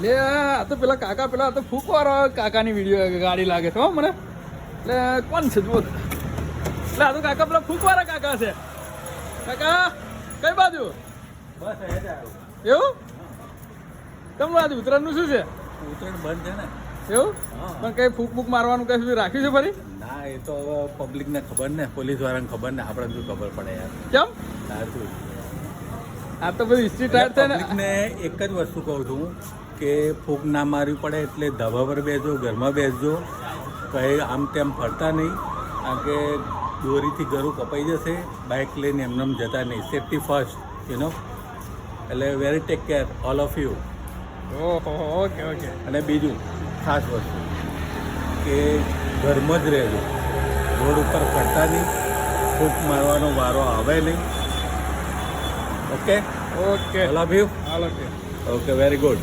લે આ તો પેલા કાકા પેલા તો ફૂકવાળો કાકાની વિડીયો ગાડી લાગે છે હો મને. એટલે કોણ છે જુઓ. એટલે આ તો કાકા પેલા ફૂકવાળા કાકા છે. કાકા કઈ બાજુ બસ એ જ આવ્યો. એવું કેમ બાજુ ઉત્તરાયણનું શું છે ઉત્તરાયણ બંધ છે ને. એવું હા. પણ કઈ ફૂક ફૂક મારવાનું કઈ સુધી રાખ્યું છે ફરી ના એ તો હવે પબ્લિકને ખબર ને, પોલીસ વાળાને ખબર ને, આપણે શું ખબર પડે યાર. કેમ તાર શું? આ તો બધી હિસ્ટ્રી ટાઈટ થાય ને. પબ્લિકને એક જ વસ્તુ કહું છું કે ફૂંક ના મારવી પડે એટલે ધાબા પર બેસજો, ઘરમાં બેસજો, કંઈ આમ તેમ ફરતા નહીં, કારણ કે દોરીથી ગરું કપાઈ જશે. બાઇક લઈને એમનેમ જતા નહીં. Safety first you know. એટલે very take care all of you. ઓહો ઓકે ઓકે. અને બીજું ખાસ વસ્તુ કે ઘરમાં જ રહેજો, રોડ ઉપર ફરતા નહીં, ફૂંક મારવાનો વારો આવે નહીં. Okay okay all of you. હાલો કે ઓકે વેરી ગુડ.